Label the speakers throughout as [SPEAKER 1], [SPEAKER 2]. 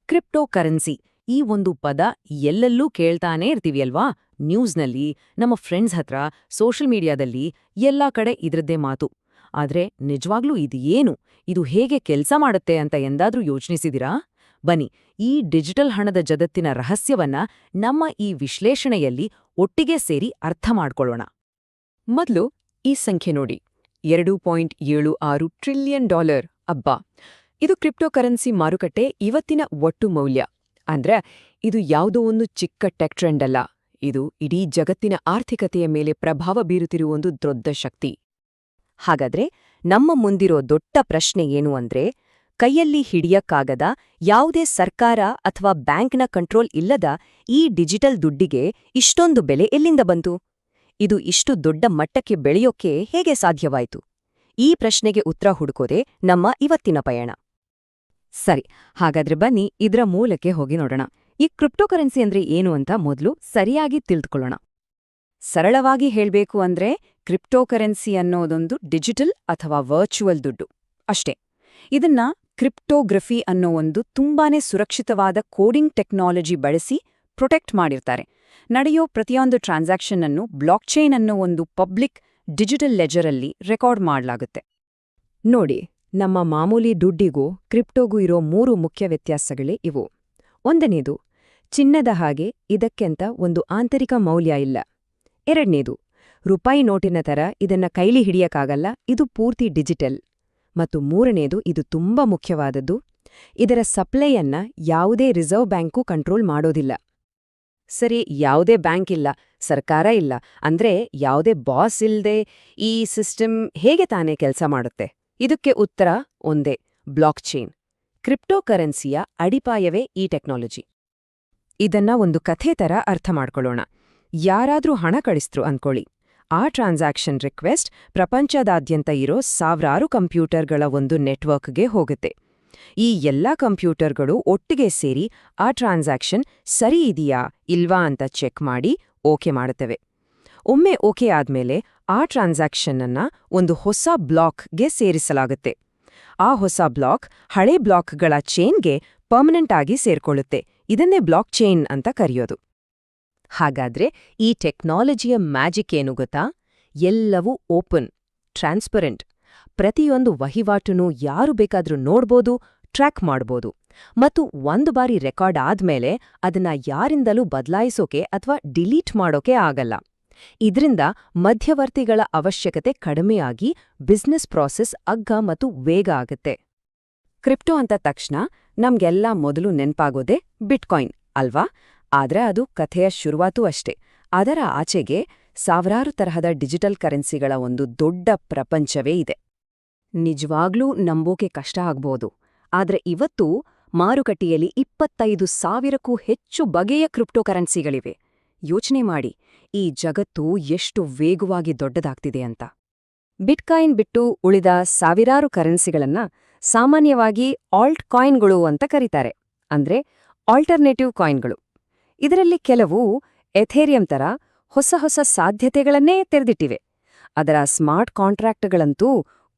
[SPEAKER 1] Crypto currency ಈ ಒಂದು ಪದ ಎಲ್ಲೆಲ್ಲೂ ಕೇಳ್ತಾನೇ ಇರ್ತೀವಿ ಅಲ್ವಾ? ನ್ಯೂಸ್ನಲ್ಲಿ, ನಮ್ಮ ಫ್ರೆಂಡ್ಸ್ ಹತ್ರ, ಸೋಷಿಯಲ್ ಮೀಡಿಯಾದಲ್ಲಿ ಎಲ್ಲಾ ಕಡೆ ಇದ್ರದ್ದೇ ಮಾತು. ಆದ್ರೆ ನಿಜವಾಗ್ಲೂ ಇದು ಏನು, ಇದು ಹೇಗೆ ಕೆಲ್ಸ ಮಾಡುತ್ತೆ ಅಂತ ಎಂದಾದ್ರೂ ಯೋಚಿಸಿದಿರಾ? ಬನ್ನಿ, ಈ ಡಿಜಿಟಲ್ ಹಣದ ಜಗತ್ತಿನ ರಹಸ್ಯವನ್ನ ನಮ್ಮ ಈ ವಿಶ್ಲೇಷಣೆಯಲ್ಲಿ ಒಟ್ಟಿಗೆ ಸೇರಿ ಅರ್ಥ ಮಾಡ್ಕೊಳ್ಳೋಣ.
[SPEAKER 2] ಮೊದಲು ಈ ಸಂಖ್ಯೆ ನೋಡಿ, $2.76 ಟ್ರಿಲಿಯನ್. ಅಬ್ಬಾ, ಇದು ಕ್ರಿಪ್ಟೋಕರೆನ್ಸಿ ಮಾರುಕಟ್ಟೆ ಇವತ್ತಿನ ಒಟ್ಟು ಮೌಲ್ಯ. ಅಂದ್ರೆ ಇದು ಯಾವುದೋ ಒಂದು ಚಿಕ್ಕ ಟೆಕ್ ಟ್ರೆಂಡ್ ಅಲ್ಲ, ಇದು ಇಡೀ ಜಗತ್ತಿನ ಆರ್ಥಿಕತೆಯ ಮೇಲೆ ಪ್ರಭಾವ ಬೀರುತ್ತಿರುವ ಒಂದು ದೊಡ್ಡ ಶಕ್ತಿ.
[SPEAKER 3] ಹಾಗಾದ್ರೆ ನಮ್ಮ ಮುಂದಿರೋ ದೊಡ್ಡ ಪ್ರಶ್ನೆ ಏನು ಅಂದ್ರೆ, ಕೈಯಲ್ಲಿ ಹಿಡಿಯಕ್ಕಾಗದ, ಯಾವುದೇ ಸರ್ಕಾರ ಅಥವಾ ಬ್ಯಾಂಕ್ನ ಕಂಟ್ರೋಲ್ ಇಲ್ಲದ ಈ ಡಿಜಿಟಲ್ ದುಡ್ಡಿಗೆ ಇಷ್ಟೊಂದು ಬೆಲೆ ಎಲ್ಲಿಂದ ಬಂತು? ಇದು ಇಷ್ಟು ದೊಡ್ಡ ಮಟ್ಟಕ್ಕೆ ಬೆಳೆಯೋಕೆ ಹೇಗೆ ಸಾಧ್ಯವಾಯಿತು? ಈ ಪ್ರಶ್ನೆಗೆ ಉತ್ತರ ಹುಡುಕೋದೆ ನಮ್ಮ ಇವತ್ತಿನ ಪಯಣ.
[SPEAKER 1] ಸರಿ, ಹಾಗಾದ್ರೆ ಬನ್ನಿ ಇದ್ರ ಮೂಲಕ್ಕೆ ಹೋಗಿ ನೋಡೋಣ. ಈ ಕ್ರಿಪ್ಟೋಕರೆನ್ಸಿ ಅಂದ್ರೆ ಏನು ಅಂತ ಮೊದಲು ಸರಿಯಾಗಿ ತಿಳಿದುಕೊಳ್ಳೋಣ. ಸರಳವಾಗಿ ಹೇಳ್ಬೇಕು ಅಂದ್ರೆ, ಕ್ರಿಪ್ಟೋಕರೆನ್ಸಿ ಅನ್ನೋದೊಂದು ಡಿಜಿಟಲ್ ಅಥವಾ ವರ್ಚುವಲ್ ದುಡ್ಡು ಅಷ್ಟೇ. ಇದನ್ನ ಕ್ರಿಪ್ಟೋಗ್ರಫಿ ಅನ್ನೋ ಒಂದು ತುಂಬಾನೇ ಸುರಕ್ಷಿತವಾದ ಕೋಡಿಂಗ್ ಟೆಕ್ನಾಲಜಿ ಬಳಸಿ ಪ್ರೊಟೆಕ್ಟ್ ಮಾಡಿರ್ತಾರೆ. ನಡೆಯೋ ಪ್ರತಿಯೊಂದು ಟ್ರಾನ್ಸಾಕ್ಷನ್ ಅನ್ನು ಬ್ಲಾಕ್ಚೈನ್ ಅನ್ನೋ ಒಂದು ಪಬ್ಲಿಕ್ ಡಿಜಿಟಲ್ ಲೆಜರಲ್ಲಿ ರೆಕಾರ್ಡ್ ಮಾಡಲಾಗುತ್ತೆ.
[SPEAKER 2] ನೋಡಿ, ನಮ್ಮ ಮಾಮೂಲಿ ದುಡ್ಡಿಗೂ ಕ್ರಿಪ್ಟೋಗೂ ಇರೋ 3 ಮುಖ್ಯ ವ್ಯತ್ಯಾಸಗಳೇ ಇವು. ಒಂದನೇದು, ಚಿನ್ನದ ಹಾಗೆ ಇದಕ್ಕೆಂತ ಒಂದು ಆಂತರಿಕ ಮೌಲ್ಯ ಇಲ್ಲ. ಎರಡನೇದು, ರೂಪಾಯಿ ನೋಟಿನ ಥರ ಇದನ್ನ ಕೈಲಿ ಹಿಡಿಯಕ್ಕಾಗಲ್ಲ, ಇದು ಪೂರ್ತಿ ಡಿಜಿಟಲ್. ಮತ್ತು ಮೂರನೇದು, ಇದು ತುಂಬಾ ಮುಖ್ಯವಾದದ್ದು, ಇದರ ಸಪ್ಲೈಯನ್ನ ಯಾವುದೇ ರಿಸರ್ವ್ ಬ್ಯಾಂಕು ಕಂಟ್ರೋಲ್ ಮಾಡೋದಿಲ್ಲ.
[SPEAKER 1] ಸರಿ, ಯಾವುದೇ ಬ್ಯಾಂಕ್ ಇಲ್ಲ, ಸರ್ಕಾರ ಇಲ್ಲ, ಅಂದ್ರೆ ಯಾವುದೇ ಬಾಸ್ ಇಲ್ದೆ ಈ ಸಿಸ್ಟಮ್ ಹೇಗೆ ತಾನೇ ಕೆಲಸ ಮಾಡುತ್ತೆ? ಇದಕ್ಕೆ ಉತ್ತರ ಒಂದೇ, ಬ್ಲಾಕ್ಚೈನ್. ಕ್ರಿಪ್ಟೋಕರೆನ್ಸಿಯ ಅಡಿಪಾಯವೇ ಈ ಟೆಕ್ನಾಲಜಿ.
[SPEAKER 2] ಇದನ್ನ ಒಂದು ಕಥೆ ಥರ ಅರ್ಥ ಮಾಡ್ಕೊಳ್ಳೋಣ. ಯಾರಾದ್ರೂ ಹಣ ಕಳಿಸ್ತ್ರು ಅನ್ಕೊಳ್ಳಿ. ಆ ಟ್ರಾನ್ಸಾಕ್ಷನ್ ರಿಕ್ವೆಸ್ಟ್ ಪ್ರಪಂಚದಾದ್ಯಂತ ಇರೋ ಸಾವಿರಾರು ಕಂಪ್ಯೂಟರ್ಗಳ ಒಂದು ನೆಟ್ವರ್ಕ್ಗೆ ಹೋಗುತ್ತೆ. ಈ ಎಲ್ಲಾ ಕಂಪ್ಯೂಟರ್ಗಳು ಒಟ್ಟಿಗೆ ಸೇರಿ ಆ ಟ್ರಾನ್ಸಾಕ್ಷನ್ ಸರಿ ಇದೆಯಾ ಇಲ್ವಾ ಅಂತ ಚೆಕ್ ಮಾಡಿ ಓಕೆ ಮಾಡುತ್ತವೆ. ಒಮ್ಮೆ ಓಕೆ ಆದ್ಮೇಲೆ ಆ ಟ್ರಾನ್ಸಾಕ್ಷನ್ ಅನ್ನ ಒಂದು ಹೊಸ ಬ್ಲಾಕ್ಗೆ ಸೇರಿಸಲಾಗುತ್ತೆ. ಆ ಹೊಸ ಬ್ಲಾಕ್ ಹಳೆ ಬ್ಲಾಕ್ಗಳ ಚೈನ್ಗೆ ಪರ್ಮನೆಂಟ್ ಆಗಿ ಸೇರ್ಕೊಳ್ಳುತ್ತೆ. ಇದನ್ನೇ ಬ್ಲಾಕ್ ಚೈನ್ ಅಂತ ಕರೆಯೋದು.
[SPEAKER 3] ಹಾಗಾದ್ರೆ ಈ ಟೆಕ್ನಾಲಜಿಯ ಮ್ಯಾಜಿಕ್ ಏನು ಗೊತ್ತಾ? ಎಲ್ಲವೂ ಓಪನ್, ಟ್ರಾನ್ಸ್ಪರೆಂಟ್. ಪ್ರತಿಯೊಂದು ವಹಿವಾಟುನೂ ಯಾರು ಬೇಕಾದ್ರೂ ನೋಡ್ಬೋದು, ಟ್ರ್ಯಾಕ್ ಮಾಡ್ಬೋದು. ಮತ್ತು ಒಂದು ಬಾರಿ ರೆಕಾರ್ಡ್ ಆದ್ಮೇಲೆ ಅದನ್ನ ಯಾರಿಂದಲೂ ಬದಲಾಯಿಸೋಕೆ ಅಥವಾ ಡಿಲೀಟ್ ಮಾಡೋಕೆ ಆಗಲ್ಲ. ಇದ್ರಿಂದ ಮಧ್ಯವರ್ತಿಗಳ ಅವಶ್ಯಕತೆ ಕಡಿಮೆಯಾಗಿ ಬಿಸ್ನೆಸ್ ಪ್ರಾಸೆಸ್ ಅಗ್ಗ ಮತ್ತು ವೇಗ ಆಗುತ್ತೆ.
[SPEAKER 1] ಕ್ರಿಪ್ಟೋ ಅಂತ ತಕ್ಷಣ ನಮ್ಗೆಲ್ಲ ಮೊದಲು ನೆನ್ಪಾಗೋದೇ ಬಿಟ್ಕಾಯಿನ್ ಅಲ್ವಾ? ಆದ್ರೆ ಅದು ಕಥೆಯ ಶುರುವಾತೂ ಅಷ್ಟೇ. ಅದರ ಆಚೆಗೆ ಸಾವಿರಾರು ತರಹದ ಡಿಜಿಟಲ್ ಕರೆನ್ಸಿಗಳ ಒಂದು ದೊಡ್ಡ ಪ್ರಪಂಚವೇ ಇದೆ.
[SPEAKER 3] ನಿಜವಾಗ್ಲೂ ನಂಬೋಕೆ ಕಷ್ಟ ಆಗ್ಬೋದು, ಆದ್ರೆ ಇವತ್ತು ಮಾರುಕಟ್ಟೆಯಲ್ಲಿ 25,000ಕ್ಕೂ ಹೆಚ್ಚು ಬಗೆಯ ಕ್ರಿಪ್ಟೋಕರೆನ್ಸಿಗಳಿವೆ. ಯೋಚನೆ ಮಾಡಿ, ಈ ಜಗತ್ತು ಎಷ್ಟು ವೇಗವಾಗಿ ದೊಡ್ಡದಾಗ್ತಿದೆ ಅಂತ. ಬಿಟ್ಕಾಯಿನ್ ಬಿಟ್ಟು ಉಳಿದ ಸಾವಿರಾರು ಕರೆನ್ಸಿಗಳನ್ನ ಸಾಮಾನ್ಯವಾಗಿ ಆಲ್ಟ್ ಕಾಯಿನ್ಗಳು ಅಂತ ಕರೀತಾರೆ, ಅಂದ್ರೆ ಆಲ್ಟರ್ನೇಟಿವ್ ಕಾಯಿನ್ಗಳು. ಇದರಲ್ಲಿ ಕೆಲವು ಎಥೇರಿಯಂ ತರ ಹೊಸ ಹೊಸ ಸಾಧ್ಯತೆಗಳನ್ನೇ ತೆರೆದಿಟ್ಟಿವೆ. ಅದರ ಸ್ಮಾರ್ಟ್ ಕಾಂಟ್ರಾಕ್ಟ್ಗಳಂತೂ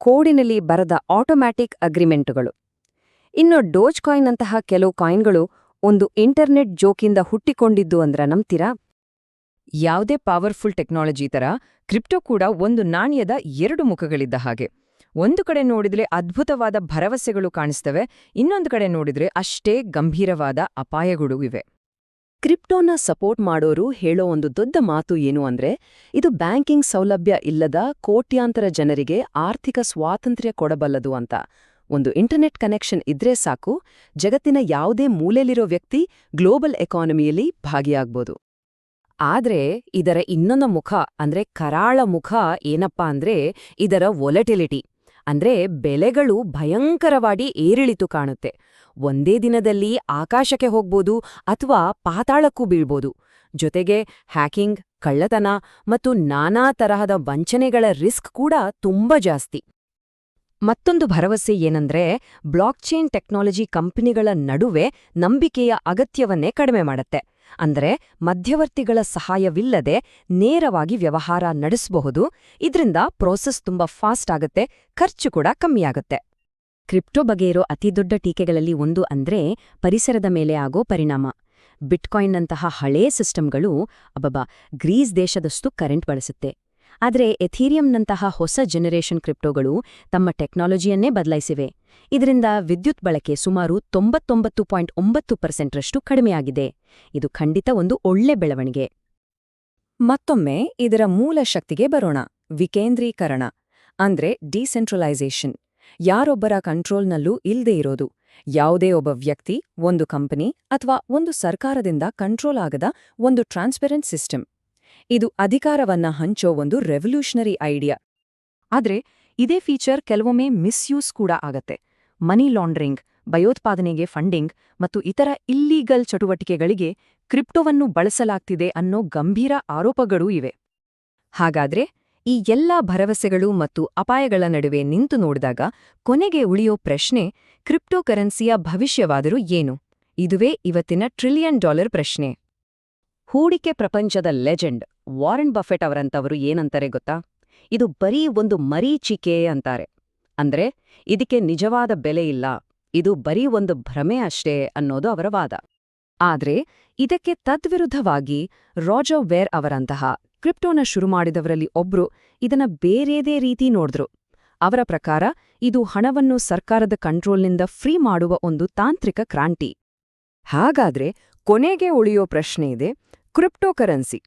[SPEAKER 3] ಕೋಡಿನಲ್ಲಿ ಬರದ ಆಟೋಮ್ಯಾಟಿಕ್ ಅಗ್ರಿಮೆಂಟುಗಳು. ಇನ್ನು ಡೋಜ್ ಕಾಯಿನ್ ಅಂತಹ ಕೆಲವು ಕಾಯಿನ್ಗಳು ಒಂದು ಇಂಟರ್ನೆಟ್ ಜೋಕಿಂದ ಹುಟ್ಟಿಕೊಂಡಿದ್ದು ಅಂದ್ರ ನಂಬ್ತೀರಾ?
[SPEAKER 2] ಯಾವುದೇ ಪವರ್ಫುಲ್ ಟೆಕ್ನಾಲಜಿ ತರ ಕ್ರಿಪ್ಟೋ ಕೂಡ ಒಂದು ನಾಣ್ಯದ 2 ಮುಖಗಳಿದ್ದ ಹಾಗೆ. ಒಂದು ಕಡೆ ನೋಡಿದ್ರೆ ಅದ್ಭುತವಾದ ಭರವಸೆಗಳು ಕಾಣಿಸ್ತವೆ, ಇನ್ನೊಂದು ಕಡೆ ನೋಡಿದ್ರೆ ಅಷ್ಟೇ ಗಂಭೀರವಾದ ಅಪಾಯಗಳೂ ಇವೆ.
[SPEAKER 3] ಕ್ರಿಪ್ಟೋನ ಸಪೋರ್ಟ್ ಮಾಡೋರು ಹೇಳೋ ಒಂದು ದೊಡ್ಡ ಮಾತು ಏನು ಅಂದ್ರೆ, ಇದು ಬ್ಯಾಂಕಿಂಗ್ ಸೌಲಭ್ಯ ಇಲ್ಲದ ಕೋಟ್ಯಾಂತರ ಜನರಿಗೆ ಆರ್ಥಿಕ ಸ್ವಾತಂತ್ರ್ಯ ಕೊಡಬಲ್ಲದು ಅಂತ. ಒಂದು ಇಂಟರ್ನೆಟ್ ಕನೆಕ್ಷನ್ ಇದ್ರೆ ಸಾಕು, ಜಗತ್ತಿನ ಯಾವುದೇ ಮೂಲೆಯಲ್ಲಿರೋ ವ್ಯಕ್ತಿ ಗ್ಲೋಬಲ್ ಎಕಾನಮಿಯಲ್ಲಿ ಭಾಗಿಯಾಗ್ಬೋದು. ಆದ್ರೆ ಇದರ ಇನ್ನೊಂದು ಮುಖ ಅಂದ್ರೆ ಕರಾಳ ಮುಖ ಏನಪ್ಪಾ ಅಂದ್ರೆ ಇದರ ವೊಲಟಿಲಿಟಿ. ಅಂದ್ರೆ ಬೆಲೆಗಳು ಭಯಂಕರವಾಗಿ ಏರಿಳಿತು ಕಾಣುತ್ತೆ. ಒಂದೇ ದಿನದಲ್ಲಿ ಆಕಾಶಕ್ಕೆ ಹೋಗ್ಬೋದು ಅಥವಾ ಪಾತಾಳಕ್ಕೂ ಬೀಳ್ಬೋದು. ಜೊತೆಗೆ ಹ್ಯಾಕಿಂಗ್, ಕಳ್ಳತನ ಮತ್ತು ನಾನಾ ತರಹದ ವಂಚನೆಗಳ ರಿಸ್ಕ್ ಕೂಡ ತುಂಬಾ ಜಾಸ್ತಿ. ಮತ್ತೊಂದು ಭರವಸೆ ಏನಂದ್ರೆ, ಬ್ಲಾಕ್ಚೈನ್ ಟೆಕ್ನಾಲಜಿ ಕಂಪನಿಗಳ ನಡುವೆ ನಂಬಿಕೆಯ ಅಗತ್ಯವನ್ನೇ ಕಡಿಮೆ ಮಾಡುತ್ತೆ. ಅಂದ್ರೆ ಮಧ್ಯವರ್ತಿಗಳ ಸಹಾಯವಿಲ್ಲದೆ ನೇರವಾಗಿ ವ್ಯವಹಾರ ನಡೆಸಬಹುದು. ಇದ್ರಿಂದ ಪ್ರೋಸೆಸ್ ತುಂಬಾ ಫಾಸ್ಟ್ ಆಗುತ್ತೆ, ಖರ್ಚು ಕೂಡ ಕಮ್ಮಿಯಾಗುತ್ತೆ.
[SPEAKER 1] ಕ್ರಿಪ್ಟೋ ಬಗ್ಗೆ ಇರೋ ಅತಿದೊಡ್ಡ ಟೀಕೆಗಳಲ್ಲಿ ಒಂದು ಅಂದ್ರೆ ಪರಿಸರದ ಮೇಲೆ ಆಗೋ ಪರಿಣಾಮ. ಬಿಟ್ಕಾಯಿನ್ನಂತಹ ಹಳೇ ಸಿಸ್ಟಮ್ಗಳು ಗ್ರೀಸ್ ದೇಶದಷ್ಟು ಕರೆಂಟ್ ಬಳಸುತ್ತೆ. ಆದರೆ ಎಥೀರಿಯಂನಂತಹ ಹೊಸ ಜನರೇಷನ್ ಕ್ರಿಪ್ಟೋಗಳು ತಮ್ಮ ಟೆಕ್ನಾಲಜಿಯನ್ನೇ ಬದಲಾಯಿಸಿವೆ. ಇದರಿಂದ ವಿದ್ಯುತ್ ಬಳಕೆ ಸುಮಾರು 99.9% ಕಡಿಮೆಯಾಗಿದೆ. ಇದು ಖಂಡಿತ ಒಂದು ಒಳ್ಳೆ ಬೆಳವಣಿಗೆ.
[SPEAKER 2] ಮತ್ತೊಮ್ಮೆ ಇದರ ಮೂಲ ಶಕ್ತಿಗೆ ಬರೋಣ. ವಿಕೇಂದ್ರೀಕರಣ ಅಂದ್ರೆ ಡಿಸೆಂಟ್ರಲೈಸೇಷನ್. ಯಾರೊಬ್ಬರ ಕಂಟ್ರೋಲ್ನಲ್ಲೂ ಇಲ್ದೇ ಇರೋದು. ಯಾವುದೇ ಒಬ್ಬ ವ್ಯಕ್ತಿ, ಒಂದು ಕಂಪನಿ ಅಥವಾ ಒಂದು ಸರ್ಕಾರದಿಂದ ಕಂಟ್ರೋಲ್ ಆಗದ ಒಂದು ಟ್ರಾನ್ಸ್ಪರೆಂಟ್ ಸಿಸ್ಟಮ್. ಇದು ಅಧಿಕಾರವನ್ನ ಹಂಚೋ ಒಂದು ರೆವಲ್ಯೂಷನರಿ ಐಡಿಯಾ.
[SPEAKER 1] ಆದ್ರೆ ಇದೇ ಫೀಚರ್ ಕೆಲವೊಮ್ಮೆ ಮಿಸ್ಯೂಸ್ ಕೂಡ ಆಗತ್ತೆ. ಮನಿ ಲಾಂಡ್ರಿಂಗ್, ಭಯೋತ್ಪಾದನೆಗೆ ಫಂಡಿಂಗ್ ಮತ್ತು ಇತರ ಇಲ್ಲೀಗಲ್ ಚಟುವಟಿಕೆಗಳಿಗೆ ಕ್ರಿಪ್ಟೋವನ್ನು ಬಳಸಲಾಗ್ತಿದೆ ಅನ್ನೋ ಗಂಭೀರ ಆರೋಪಗಳೂ ಇವೆ.
[SPEAKER 2] ಹಾಗಾದ್ರೆ ಈ ಎಲ್ಲಾ ಭರವಸೆಗಳು ಮತ್ತು ಅಪಾಯಗಳ ನಡುವೆ ನಿಂತು ನೋಡಿದಾಗ ಕೊನೆಗೆ ಉಳಿಯೋ ಪ್ರಶ್ನೆ, ಕ್ರಿಪ್ಟೋಕರೆನ್ಸಿಯ ಭವಿಷ್ಯವಾದರೂ ಏನು? ಇದುವೇ ಇವತ್ತಿನ $1 ಟ್ರಿಲಿಯನ್ ಪ್ರಶ್ನೆ.
[SPEAKER 3] ಹೂಡಿಕೆ ಪ್ರಪಂಚದ ಲೆಜೆಂಡ್ ವಾರೆನ್ ಬಫೆಟ್ ಅವರಂತವರು ಏನಂತಾರೆ ಗೊತ್ತಾ? ಇದು ಬರೀ ಒಂದು ಮರೀಚಿಕೆ ಅಂತಾರೆ. ಅಂದ್ರೆ ಇದಕ್ಕೆ ನಿಜವಾದ ಬೆಲೆ ಇಲ್ಲ, ಇದು ಬರೀ ಒಂದು ಭ್ರಮೆ ಅಷ್ಟೇ ಅನ್ನೋದು ಅವರ ವಾದ.
[SPEAKER 2] ಆದ್ರೆ ಇದಕ್ಕೆ ತದ್ವಿರುದ್ಧವಾಗಿ ರಾಜರ್ ವೇರ್ ಅವರಂತಹ ಕ್ರಿಪ್ಟೋನ ಶುರುಮಾಡಿದವರಲ್ಲಿ ಒಬ್ರು ಇದನ್ನ ಬೇರೇದೇ ರೀತಿ ನೋಡಿದ್ರು. ಅವರ ಪ್ರಕಾರ ಇದು ಹಣವನ್ನು ಸರ್ಕಾರದ ಕಂಟ್ರೋಲ್ನಿಂದ ಫ್ರೀ ಮಾಡುವ ಒಂದು ತಾಂತ್ರಿಕ ಕ್ರಾಂತಿ. ಹಾಗಾದ್ರೆ ಕೊನೆಗೆ ಉಳಿಯೋ ಪ್ರಶ್ನೆ ಇದೆ, ಕ್ರಿಪ್ಟೋಕರೆನ್ಸಿ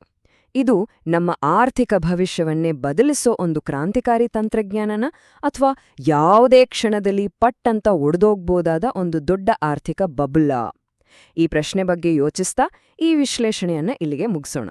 [SPEAKER 2] ಇದು ನಮ್ಮ ಆರ್ಥಿಕ ಭವಿಷ್ಯವನ್ನೇ ಬದಲಿಸೋ ಒಂದು ಕ್ರಾಂತಿಕಾರಿ ತಂತ್ರಜ್ಞಾನನ ಅಥವಾ ಯಾವುದೇ ಕ್ಷಣದಲ್ಲಿ ಪಟ್ಟಂತ ಒಡೆದೋಗ್ಬೋದಾದ ಒಂದು ದೊಡ್ಡ ಆರ್ಥಿಕ ಬಬುಲ್ಲಾ? ಈ ಪ್ರಶ್ನೆ ಬಗ್ಗೆ ಯೋಚಿಸ್ತಾ ಈ ವಿಶ್ಲೇಷಣೆಯನ್ನ ಇಲ್ಲಿಗೆ ಮುಗಿಸೋಣ.